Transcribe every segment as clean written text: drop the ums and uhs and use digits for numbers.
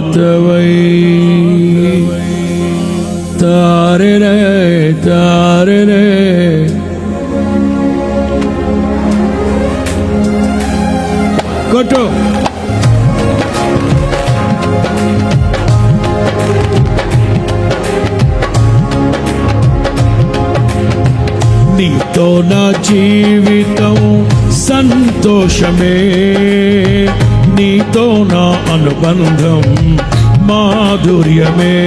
ప్రదాతవై తారరే తారరే కొట్టు. నీతో నా జీవితం సంతోషమే, నీతో నా అనుబంధం మాధుర్యమే.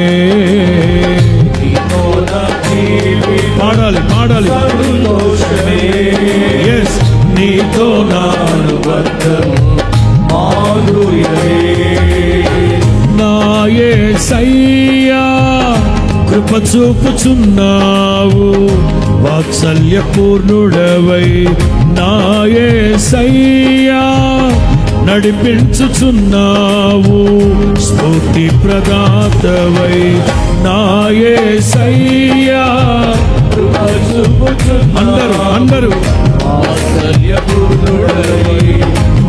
నీతో నా జీవితం పాడాలి పాడాలి సంతోషమే, yes నీతో నా అనుబంధం మాధుర్యమే. నా యేసయ్యా కృప చూపుచున్నావు, వాత్సల్య పూర్ణుడవై నా యేసయ్యా నడిపించుచున్నావు, స్ఫూర్తి ప్రదాతవై నా యేసయ్యా. అందరూ అందరూ వాత్సల్య పూర్ణుడవై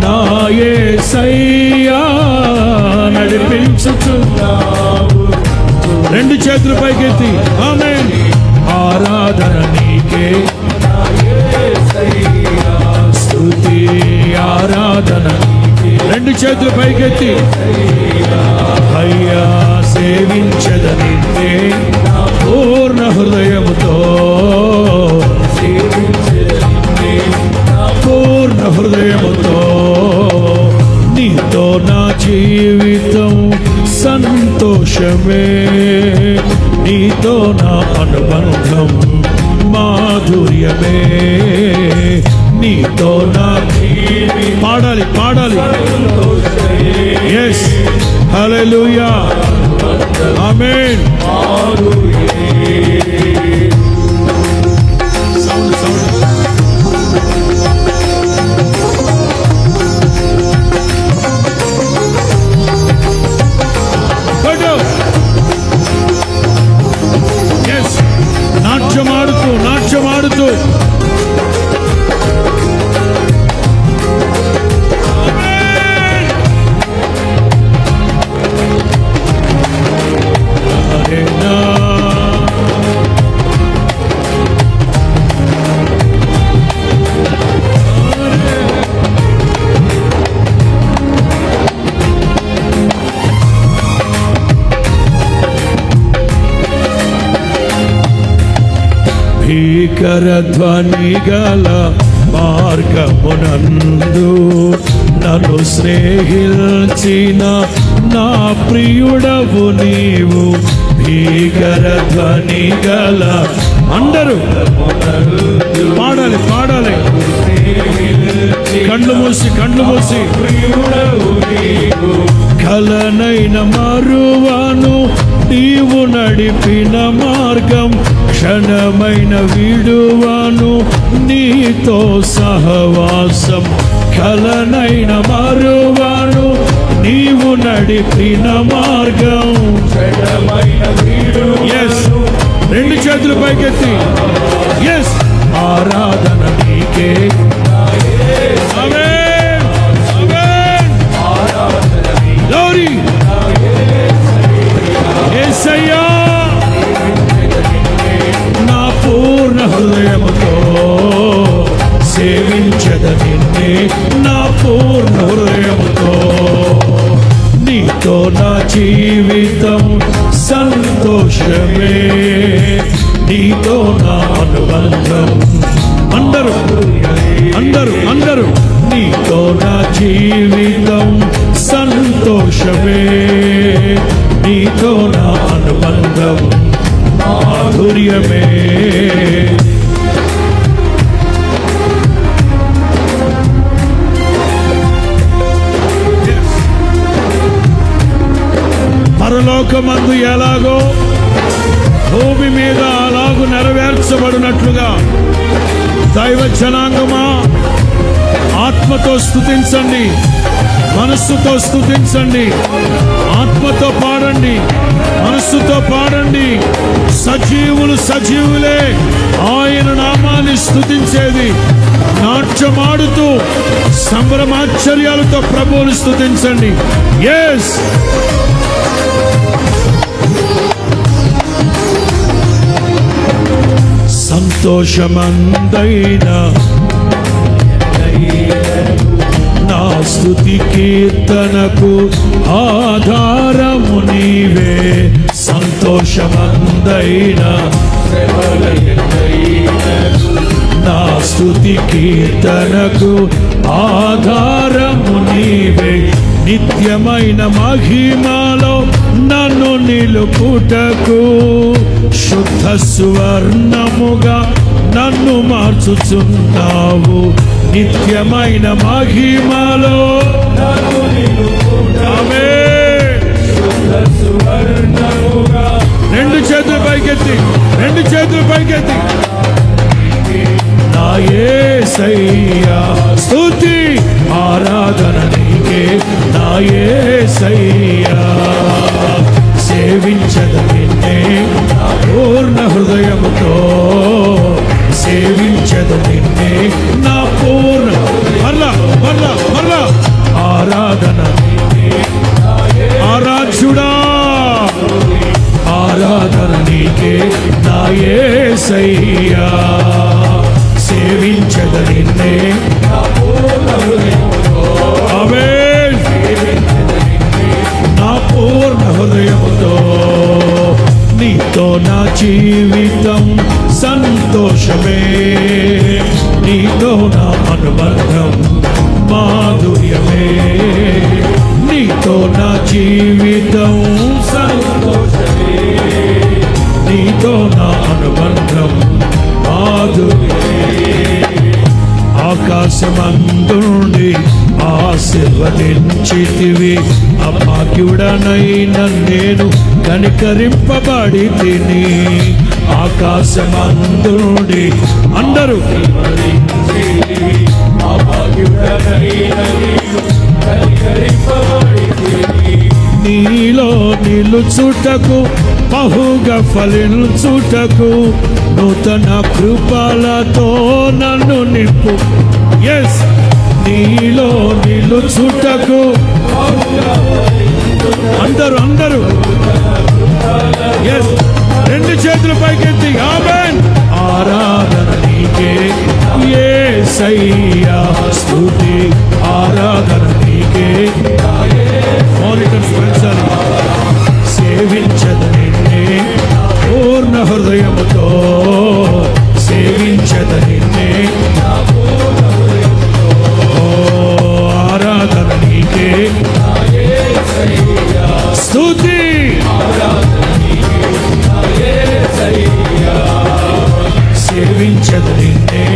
నా యేసయ్యా నడిపించుచున్నావు. రెండు చేతులు పైకెత్తి ఆమేన్. ఆరాధన నీకే స్తుతి ఆరాధన. రెండు చేతులు పైకెత్తి అయ్యా సేవించదని పూర్ణ హృదయముతో, పూర్ణ హృదయముతో. నీతో నా జీవితం సంతోషమే, నీతో నా అనుబంధం మాధుర్యమే. నీతో నా పాడాలి పాడాలి ఎస్ హల్లెలూయా ఆమేన్. నాట్యమాడుతూ నాట్యమాడుతూ భీకర ధ్వని గల మార్గమునందు నన్ను స్నేహించిన నా ప్రియుడవు నీవు. భీకర ధ్వని గల అందరూ పాడాలి పాడాలి కళ్ళు మూసి కళ్ళు మూసి. కలనైన మరువను నీవు నడిపిన మార్గం, క్షణమైన విడువను నీతో సహవాసం. కలనైన మరువను నీవు నడిపిన మార్గం, క్షణమైన విడువను. రెండు చేతులు పైకెత్తి ఎస్ ఆరాధన నీకే ఆమేన్ ఆమేన్. గ్లోరీ యేసయ్యా నా పూర్ణ హృదయముతో సేవించద నిన్నే, నా పూర్ణ హృదయముతో. నీతో నా జీవితం సంతోషమే, నీతో నా అనుబంధం. అందరూ అందరూ అందరూ నీతో నా జీవితం సంతోషమే, నీతో నా అనుబంధం మాధుర్యమే. పరలోకమందు ఎలాగో భూమి మీద అలాగూ నెరవేర్చబడినట్లుగా దైవ జనాంగమా ఆత్మతో స్తుతించండి, మనస్సుతో స్తుతించండి, ఆత్మతో పాడండి, మనస్సుతో పాడండి. సజీవులు సజీవులే ఆయన నామాన్ని స్తుతించేది. నాట్యమాడుతూ సంభ్రమాశ్చర్యాలతో ప్రభువును స్తుతించండి. ఎస్ సంతోషమందైనా నా స్తుతి కీర్తనకు ఆధారము నీవే. సంతోషమందైనా నా స్తుతి కీర్తనకు ఆధారము నీవే. నిత్యమైన మహిమలో నన్ను నిలుపుటకు శుద్ధ సువర్ణముగా నన్ను మార్చుచున్నావు. నిత్యమైన మహిమలో నన్ను నిలుపుటకు శుద్ధ సువర్ణముగా. రెండు చేతులు పైకెత్తి, రెండు చేతులు పైకెత్తి. నా యేసయ్యా స్తుతి ఆరాధన నీకే. నా యేసయ్యా సేవించద నిన్నే పూర్ణ హృదయముతో. సేవించద నిన్నే నా పూర్ణ. మరలా మరలా మరలా ఆరాధన ఆరాధ్యుడా. ఆరాధన నీకే నా యేసయ్యా. సేవించద నిన్నే ఆమేన్. నా పూర్ణ హృదయముతో. నీతో నా జీవితం సంతోషమే. నీతో నా అనుబంధం మాధుర్యమే. నీతో నా జీవితం సంతోషమే. నీతో నా అనుబంధం మాధుర్యమే. ఆకాశమందుండి ఆశీర్వదించితివి. అభాగ్యుడనైన నేను కనికరింపబడి తిని. ఆకాశమందుండి అందరూ నీలో నిలుచుటకు బహుగా ఫలించుటకు నూతన కృపలతో నన్ను నింపు. ఎస్, నీలో నిలుచుటకు అందరూ అందరూ ఎస్, రెండు చేతులు పైకెత్తి ఆమేన్. ఆరాధన నీకే యేసయ్యా. స్తుతి ఆరాధన నీకే. మానిటర్స్ పెంచాలి. సేవించద నిన్నే పూర్ణ హృదయముతో. సేవించద నిన్నే ఆరాధన నీకే. స్తుతి సేవించద నిన్నే